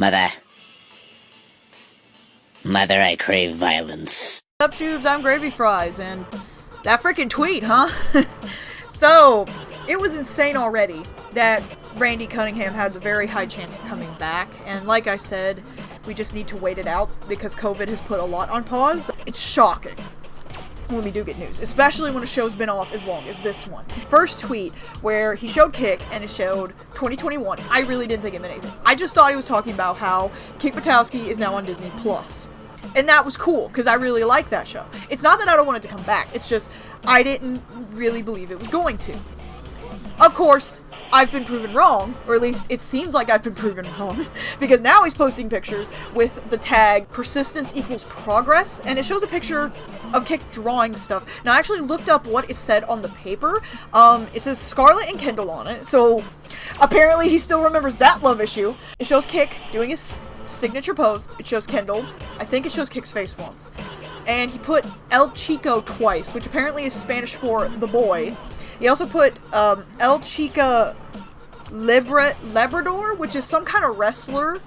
Mother. Mother, I crave violence. What's up, Shoobs? I'm Gravy Fries, and that freaking tweet, huh? So, it was insane already that Randy Cunningham had a very high chance of coming back, and like I said, we just need to wait it out because COVID has put a lot on pause. It's shocking when we do get news, especially when a show's been off as long as this one. First tweet where he showed Kick and it showed 2021. I really didn't think it meant anything. I just thought he was talking about how Kick Buttowski is now on Disney Plus. And that was cool, because I really like that show. It's not that I don't want it to come back, it's just I didn't really believe it was going to. Of course, I've been proven wrong, or at least it seems like I've been proven wrong, because now he's posting pictures with the tag persistence equals progress, and it shows a picture of Kick drawing stuff. Now, I actually looked up what it said on the paper. It says Scarlett and Kendall on it, so apparently he still remembers that love issue. It shows Kick doing his signature pose. It shows Kendall. I think it shows Kick's face once. And he put El Chico twice, which apparently is Spanish for the boy. He also put El Chica Labrador, which is some kind of wrestler,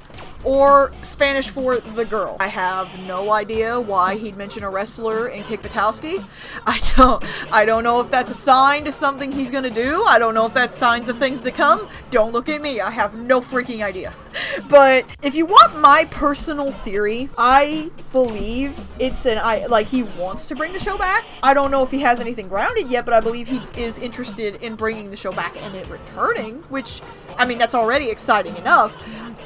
or Spanish for the girl. I have no idea why he'd mention a wrestler in Kick Buttowski. I don't know if that's a sign to something he's gonna do. I don't know if that's signs of things to come. Don't look at me. I have no freaking idea. But if you want my personal theory, I believe he wants to bring the show back. I don't know if he has anything grounded yet, but I believe he is interested in bringing the show back and it returning, which, I mean, that's already exciting enough.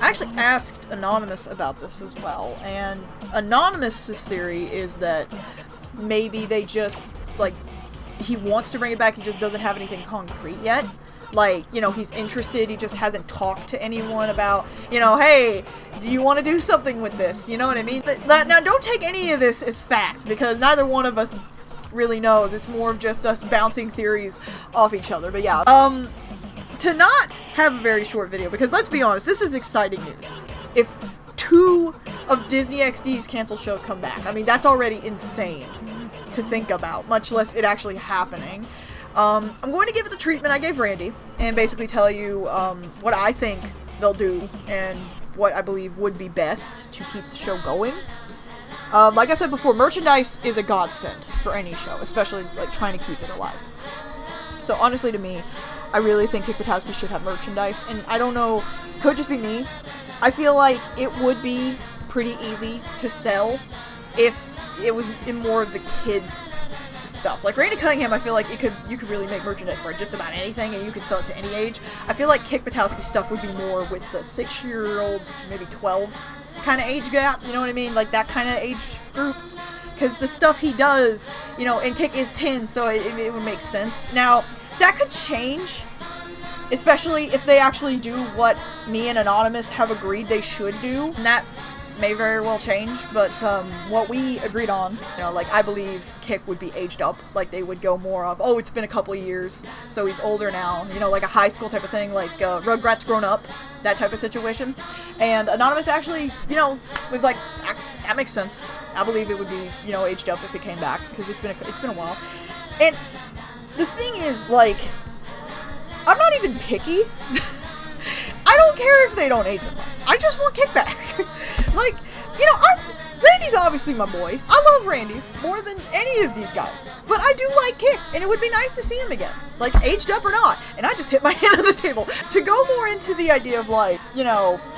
I actually asked Anonymous about this as well, and Anonymous's theory is that maybe they just, he wants to bring it back, he just doesn't have anything concrete yet. He's interested, he just hasn't talked to anyone about, hey, do you want to do something with this? You know what I mean? Now, don't take any of this as fact, because neither one of us really knows. It's more of just us bouncing theories off each other, but yeah. To not have a very short video, because let's be honest, this is exciting news. If 2 of Disney XD's canceled shows come back, I mean, that's already insane to think about, much less it actually happening. I'm going to give it the treatment I gave Randy, and basically tell you what I think they'll do, and what I believe would be best to keep the show going. Like I said before, merchandise is a godsend for any show, especially trying to keep it alive. So honestly, to me, I really think Kick Buttowski should have merchandise, and I don't know, could just be me. I feel like it would be pretty easy to sell if it was in more of the kids' stuff. Like Randy Cunningham, I feel like you could really make merchandise for just about anything, and you could sell it to any age. I feel like Kick Buttowski stuff would be more with the 6-year-olds to maybe 12 kind of age gap, you know what I mean? Like that kind of age group. Because the stuff he does, and Kick is 10, so it would make sense. Now, that could change, especially if they actually do what me and Anonymous have agreed they should do. And that may very well change, but what we agreed on, I believe Kick would be aged up. They would go more of, oh, it's been a couple of years, so he's older now, like a high school type of thing, Rugrats grown up, that type of situation. And Anonymous actually, was like, that makes sense. I believe it would be, aged up if it came back, because it's been a while. And the thing is, I'm not even picky. I don't care if they don't age them. I just want Kick back. Randy's obviously my boy. I love Randy more than any of these guys. But I do like Kick, and it would be nice to see him again. Aged up or not. And I just hit my hand on the table. To go more into the idea of,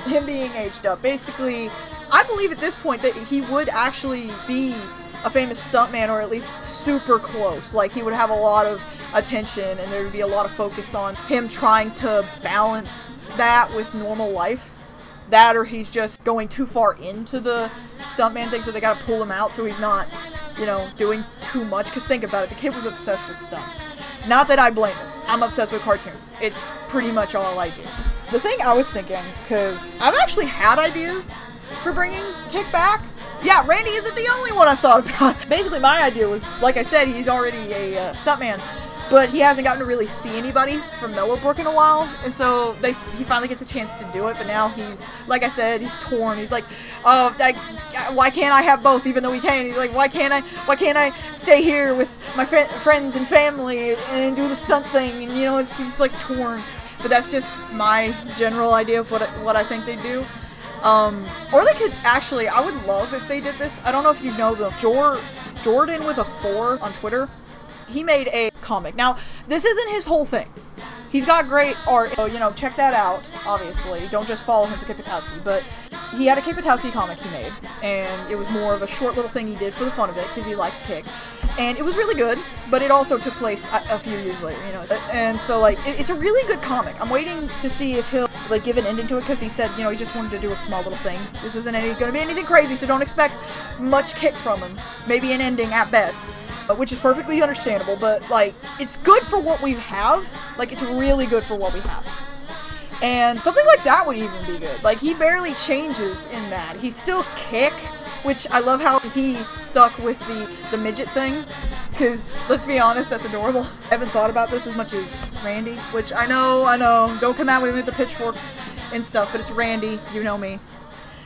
him being aged up, basically, I believe at this point that he would actually be a famous stuntman, or at least super close. He would have a lot of attention, and there would be a lot of focus on him trying to balance that with normal life. That, or he's just going too far into the stuntman thing, so they gotta pull him out so he's not, doing too much. Because think about it, the kid was obsessed with stunts. Not that I blame him. I'm obsessed with cartoons. It's pretty much all I do. The thing I was thinking, because I've actually had ideas for bringing Kick back. Yeah, Randy isn't the only one I've thought about. Basically, my idea was, like I said, he's already a stuntman, but he hasn't gotten to really see anybody from Mellowbrook in a while, and so he finally gets a chance to do it, but now he's, like I said, he's torn. He's like, why can't I have both, even though he can? He's like, why can't I stay here with my friends and family and do the stunt thing? And, he's torn. But that's just my general idea of what I think they do. Or they could actually, I would love if they did this. I don't know if you know them. Jordan with a 4 on Twitter. He made a comic. Now, this isn't his whole thing. He's got great art, so, you know, check that out, obviously. Don't just follow him for Kick Buttowski, but he had a Kick Buttowski comic he made, and it was more of a short little thing he did for the fun of it, because he likes Kick. And it was really good, but it also took place a few years later, you know. And so, like, it's a really good comic. I'm waiting to see if he'll, like, give an ending to it, because he said, you know, he just wanted to do a small little thing. This isn't gonna be anything crazy, so don't expect much Kick from him. Maybe an ending at best. Which is perfectly understandable, but, like, it's good for what we have. Like, it's really good for what we have. And something like that would even be good. Like, he barely changes in that. He's still Kick, which I love how he stuck with the midget thing. Because, let's be honest, that's adorable. I haven't thought about this as much as Randy, which I know, don't come at me with the pitchforks and stuff, but it's Randy, you know me.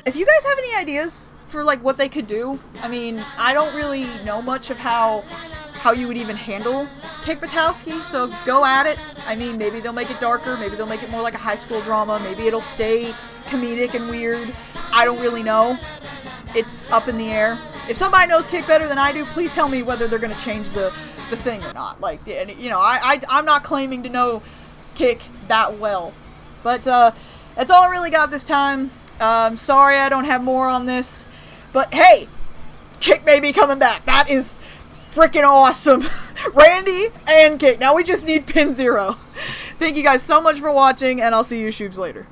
If you guys have any ideas for, like, what they could do, I mean, I don't really know much of how you would even handle Kick Buttowski, so go at it. I mean, maybe they'll make it darker, maybe they'll make it more like a high school drama, maybe it'll stay comedic and weird. I don't really know. It's up in the air. If somebody knows Kick better than I do, please tell me whether they're going to change the thing or not. Like, you know, I'm not claiming to know Kick that well. But that's all I really got this time. Sorry I don't have more on this. But hey, Kick may be coming back. That is freaking awesome. Randy and Kick. Now we just need Pin Zero. Thank you guys so much for watching, and I'll see you shoobs later.